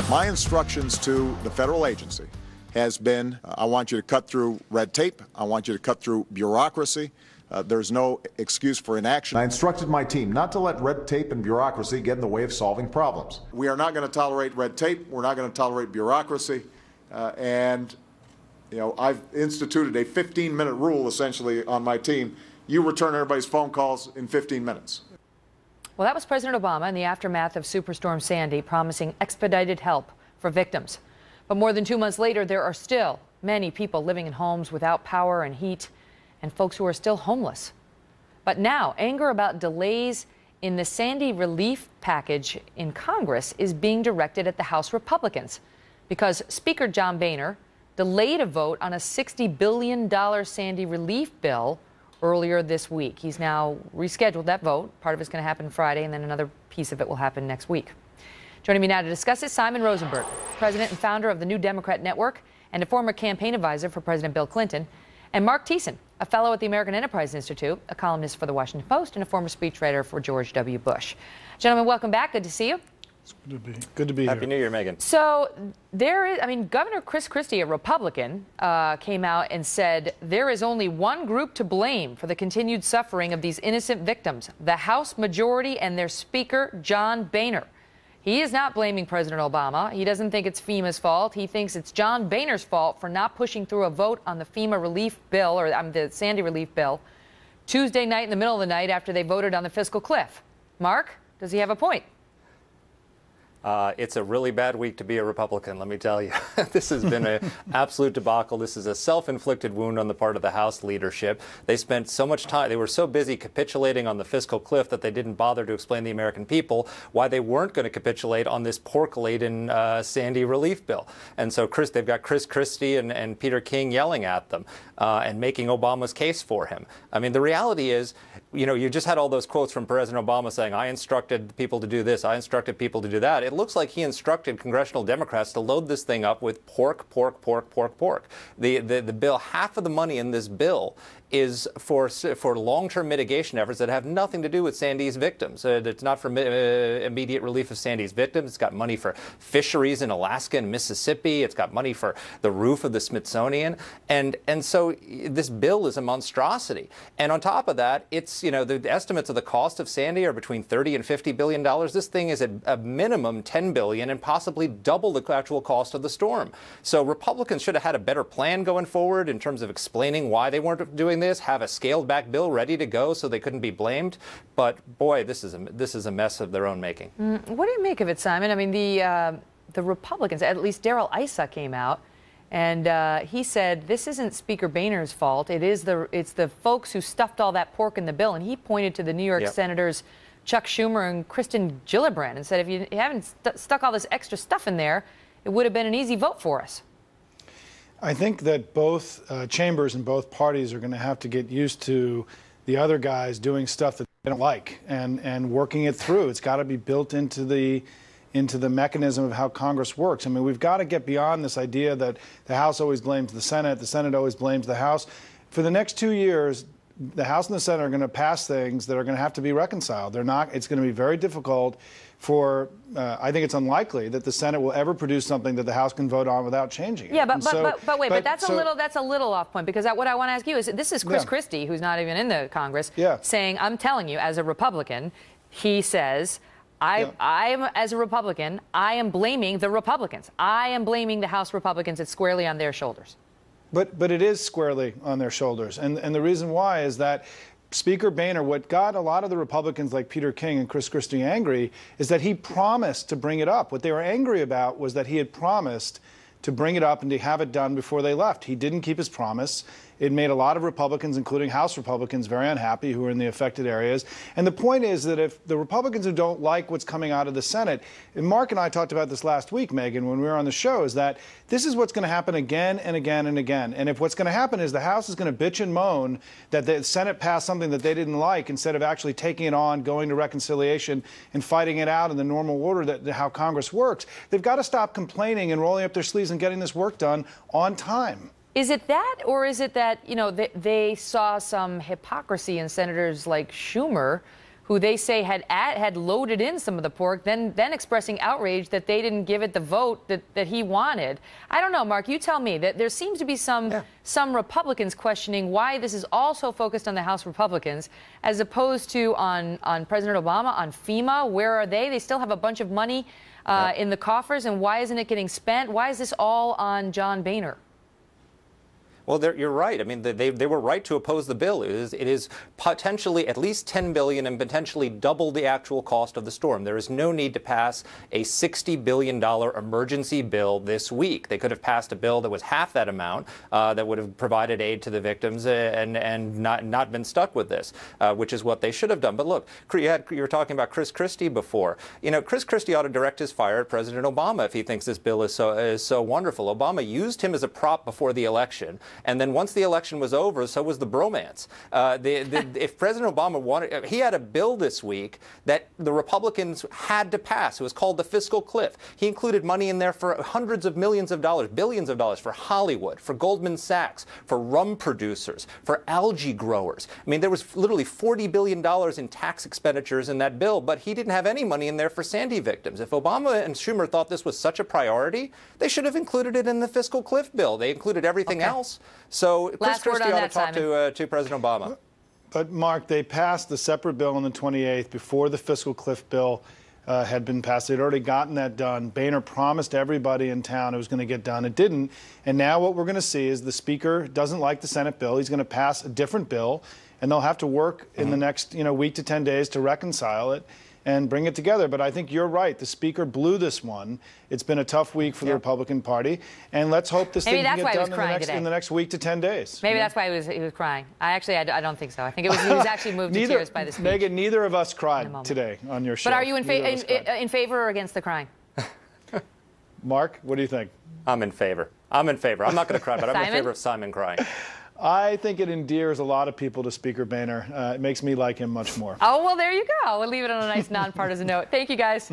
My instructions to the federal agency has been, I want you to cut through red tape. I want you to cut through bureaucracy. There's no excuse for inaction. I instructed my team not to let red tape and bureaucracy get in the way of solving problems. We are not going to tolerate red tape. We're not going to tolerate bureaucracy. And I've instituted a 15-minute rule, essentially, on my team. You return everybody's phone calls in 15 minutes. Well, that was President Obama in the aftermath of Superstorm Sandy, promising expedited help for victims. But more than 2 months later, there are still many people living in homes without power and heat, and folks who are still homeless. But now, anger about delays in the Sandy relief package in Congress is being directed at the House Republicans because Speaker John Boehner delayed a vote on a $60 billion Sandy relief bill earlier this week. He's now rescheduled that vote. Part of it's going to happen Friday, and then another piece of it will happen next week. Joining me now to discuss it, Simon Rosenberg, president and founder of the New Democrat Network and a former campaign advisor for President Bill Clinton, and Mark Thiessen, a fellow at the American Enterprise Institute, a columnist for the Washington Post, and a former speechwriter for George W. Bush. Gentlemen, welcome back. Good to see you. It's good to be here. Happy New Year, Megan. So there is, Governor Chris Christy, a Republican, came out and said there is only one group to blame for the continued suffering of these innocent victims, the House majority and their Speaker, John Boehner. He is not blaming President Obama. He doesn't think it's FEMA's fault. He thinks it's John Boehner's fault for not pushing through a vote on the FEMA relief bill, or the Sandy relief bill, Tuesday night in the middle of the night after they voted on the fiscal cliff. Mark, does he have a point? It's a really bad week to be a Republican, let me tell you. This has been an absolute debacle. This is a self-inflicted wound on the part of the House leadership. They spent so much time, they were so busy capitulating on the fiscal cliff that they didn't bother to explain to the American people why they weren't going to capitulate on this pork-laden Sandy relief bill. And so they've got Chris Christy and Peter King yelling at them and making Obama's case for him. I mean, the reality is, you just had all those quotes from President Obama saying, I instructed people to do this, I instructed people to do that. It looks like he instructed congressional Democrats to load this thing up with pork. The bill, half of the money in this bill is for long-term mitigation efforts that have nothing to do with Sandy's victims. It's not for immediate relief of Sandy's victims. It's got money for fisheries in Alaska and Mississippi. It's got money for the roof of the Smithsonian. And so this bill is a monstrosity. And on top of that, it's, the estimates of the cost of Sandy are between $30 and $50 billion. This thing is at a minimum $10 billion and possibly double the actual cost of the storm. So Republicans should have had a better plan going forward in terms of explaining why they weren't doing this, have a scaled-back bill ready to go so they couldn't be blamed. But boy, this is a mess of their own making. What do you make of it, Simon? The Republicans, at least Darrell Issa came out, and he said this isn't Speaker Boehner's fault. It's the folks who stuffed all that pork in the bill, and he pointed to the New York senators Chuck Schumer and Kristen Gillibrand and said, if you haven't stuck all this extra stuff in there, it would have been an easy vote for us. I think that both chambers and both parties are going to have to get used to the other guys doing stuff that they don't like and working it through. It's got to be built into the mechanism of how Congress works. We've got to get beyond this idea that the House always blames the Senate always blames the House. For the next 2 years, the House and the Senate are going to pass things that are going to have to be reconciled. They're not. It's going to be very difficult for. I think it's unlikely that the Senate will ever produce something that the House can vote on without changing it. Yeah, but that's a little off point, because what I want to ask you is, this is Chris Christy, who's not even in the Congress, saying, I'm telling you, as a Republican, he says, as a Republican, I am blaming the Republicans. I am blaming the House Republicans. It's squarely on their shoulders. But it is squarely on their shoulders. And the reason why is that Speaker Boehner, what got a lot of the Republicans like Peter King and Chris Christy angry is that he promised to bring it up. What they were angry about was that he had promised to bring it up and to have it done before they left. He didn't keep his promise. It made a lot of Republicans, including House Republicans, very unhappy who are in the affected areas. And the point is that if the Republicans who don't like what's coming out of the Senate, and Mark and I talked about this last week, Megan, when we were on the show, is that this is what's going to happen again and again and again. And if what's going to happen is the House is going to bitch and moan that the Senate passed something that they didn't like instead of actually taking it on, going to reconciliation and fighting it out in the normal order that how Congress works, they've got to stop complaining and rolling up their sleeves and getting this work done on time. Is it that, or is it that, they saw some hypocrisy in senators like Schumer, who they say had loaded in some of the pork, then expressing outrage that they didn't give it the vote that he wanted. I don't know, Mark, you tell me. That there seems to be some Republicans questioning why this is all so focused on the House Republicans as opposed to on President Obama, on FEMA. Where are they? They still have a bunch of money in the coffers, and why isn't it getting spent? Why is this all on John Boehner? Well, you're right. I mean, they were right to oppose the bill. It is potentially at least $10 billion and potentially double the actual cost of the storm. There is no need to pass a $60 billion emergency bill this week. They could have passed a bill that was half that amount that would have provided aid to the victims and not been stuck with this, which is what they should have done. But look, you were talking about Chris Christy before. You know, Chris Christy ought to direct his fire at President Obama if he thinks this bill is so wonderful. Obama used him as a prop before the election. And then once the election was over, so was the bromance. If President Obama wanted, he had a bill this week that the Republicans had to pass. It was called the fiscal cliff. He included money in there for hundreds of millions of dollars, billions of dollars for Hollywood, for Goldman Sachs, for rum producers, for algae growers. I mean, there was literally $40 billion in tax expenditures in that bill, but he didn't have any money in there for Sandy victims. If Obama and Schumer thought this was such a priority, they should have included it in the fiscal cliff bill. They included everything else. So Chris Christy ought to talk to President Obama. But, Mark, they passed the separate bill on the 28th before the fiscal cliff bill had been passed. They'd already gotten that done. Boehner promised everybody in town it was going to get done. It didn't. And now what we're going to see is the Speaker doesn't like the Senate bill. He's going to pass a different bill, and they'll have to work in the next week to 10 days to reconcile it and bring it together. But I think you're right. The Speaker blew this one. It's been a tough week for the Republican Party. And let's hope this thing can get done in the next week to 10 days. Maybe that's why he was crying. I don't think so. I think he was actually moved to tears by the speech. Megan, neither of us cried today on your show. But are you in favor or against the crying? Mark, what do you think? I'm in favor. I'm in favor. I'm not going to cry, but I'm in favor of Simon crying. I think it endears a lot of people to Speaker Boehner. It makes me like him much more. Oh, well, there you go. We'll leave it on a nice nonpartisan note. Thank you, guys.